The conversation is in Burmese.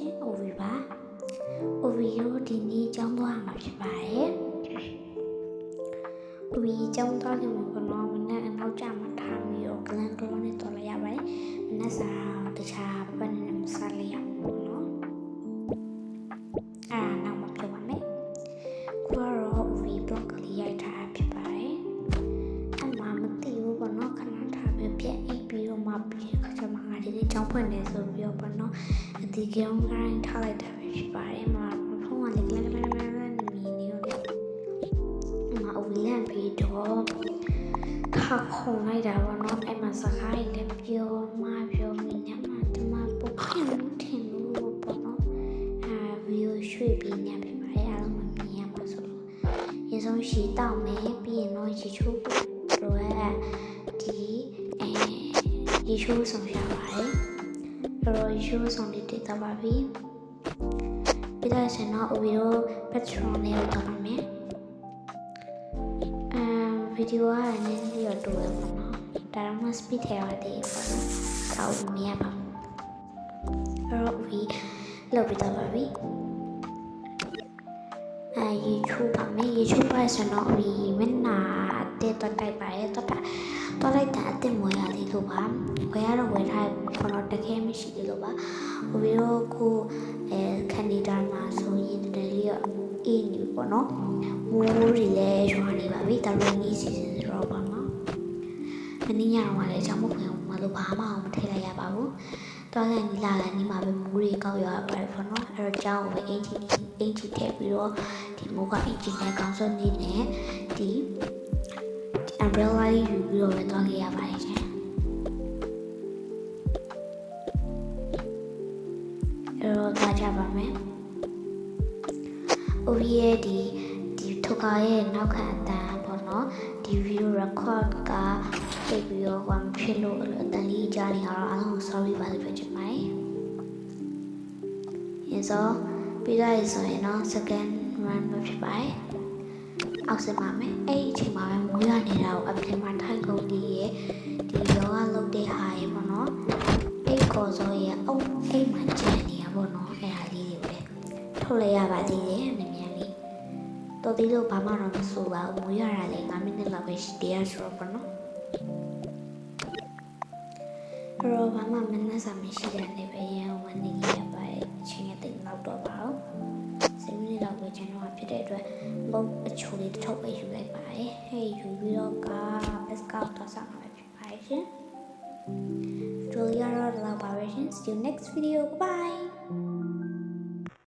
ရှင်။ OV ပါ။ OV တို့ဒီနေ့ကျောင်းသွားမှာဖြစ်ပါတယ်။ OV ကျောင်းသွားတယ်မှာကတော့မနေ့အနောက်ကျမှထားပြီးတော့ကလန်ကလောနဲ့တော်လိုက်ရပါတယ်။မနေ့စာတခြားပတ်နေမစားလိုက်ရဘူးနော်။နောက်မှပြောပါမယ်။ကိုကတော့ OV blog လေးရိုက်ထားဖြစ်ပါတယ်။အမှမသိဘူးပေါ့နော်ခဏထားပြီးပြက်အိပ်ပြီးတော့မှပြီးခါကျမှငါဒီနေ့ကျောင်းဖွင့်နေဆိုပြီးတော့ပေါ့နော်အဒီကြောင်းကိုင်းထားလိုက်တာပဲဖြစ်ပါတယ်။ဖုန်းကလည်းလနေရောလေ။OV လန့်ပြီးတော့ထောက်ခုံလိုက်တာပေါ့နော်အဲ့မှာစကားတွေလည်းပြောမှပြောမိညမှာဒီမှာပုတ်ခင်လို့ထင်လို့ပေါ့နော်ဗီဒီယိုရွှေ့ပြီးညဖြစ်ပါတယ်အားလုံးမမြင်ရမှာဆိုလို့ရေဆုံးရှည်တောက်မယ်ပြီးရင်တော့ရေချိုးတို့ရဲ့ဒီရေချိုးဆောင်ရပါတယ်တော့ရေချိုးဆောင်လေးတက်သွားပါပြီပြီးတော့ဆင်တော့ OV တို့ Patreon နဲ့တော့ပါမယ်ဗီဒီယိုကလည်းနည်းနည်းတော့တူတယ်ပေါ့နော်ဒါတော့မှ speed ထဲရတယ်ပေါ့နော်ဒါကိုမြင်ရပါဘူးအဲ့တော့ OV လောက်ပြီးတော့ပါပြီရေချိုးပါမယ်ရေချိုးပါဆိုတော့ OV မနာတဲ့တော့တိုက်ပါတယ်တော့လိုက်တာအစ်မွေရသေးလို့ပါဝယ်ရတော့ဝယ်ထားပေါ့နော်တကယ်မရှိသေးလို့ပါ OV တို့ကိုကန်ဒီဒါမှာဆိုရင်တည်းလေးအေးနေပေါ့နော်မိုးတွေလည်းရွာနေပါပြီဒါပေမဲ့ season ဆိုတော့ပါနော်မင်းညတော့လည်းကြောင်မခွင်မလို့ဘာမှမထည့်လိုက်ရပါဘူးတွားကန်ဒီလာကန်ဒီမှာပဲမိုးတွေကောက်ရွာပါတယ်ပေါ့နော်အဲ့တော့ကြောင်ကိုပဲအင်ဂျီထည့်ပြီးတော့ဒီမိုးကအင်ဂျီနဲ့ကောင်းစွာနေနဲ့ဒီ umbrella လေးယူပြီးတော့ပဲတွားခဲ့ရပါတယ်ရှင်အဲ့တော့တွားကြပါမယ်OV ရဲ့ဒီထုတ်ကားရဲ့နောက်ခံအတန်းပေါ့နော်ဒီ video record ကတိတ်ပြီးတော့မဖြစ်လို့အတန်လေးကြားနေရတော့အားလုံး sorry ပါလို့ပြောချင်ပါတယ်။ရေစောပြီးတော့ဆိုရင်တော့ second run ပဲဖြစ်ပါတယ်။အောက်စင်ပါမယ်။အဲ့ဒီအချိန်မှာပဲမိုးရနေတာကိုအပြင်မှာထိုင်ကုန်ကြီးရဲ့ဒီယောဂလုပ်တဲ့ဟာရေပေါ့နော်။အဲ့ကောစောရဲ့အိမ်မှာကျန်နေရပေါ့နော်။အဲ့ဒါလေးတွေကိုလည်းထုတ်လိုက်ရပါသေးတယ်။တော်သေးလို့ဘာမှတော့မဆိုပါဘူးမိုးရတာလေ9မိနစ်လောက်ပဲရှိသေးရဆိုတော့ပေါ့နော်အဲ့တော့ဘာမှမနှက်စာမရှိတဲ့နေပဲရအောင်မနေရပါရဲ့အချိန်အသိလောက်တော့ပါဘူး10မိနစ်လောက်ပဲကျွန်တော်ဖြစ်တဲ့အတွက်ဘုတ်အချိုလေးတစ်ထုပ်ပဲယူလိုက်ပါတယ်ဟဲ့ယူပြီးတော့က best scout တော့ဆက်မှာဖြစ်ပါတယ်ရှင်ဒီလိုရတော့လောက်ပါပဲရှင် see you next video bye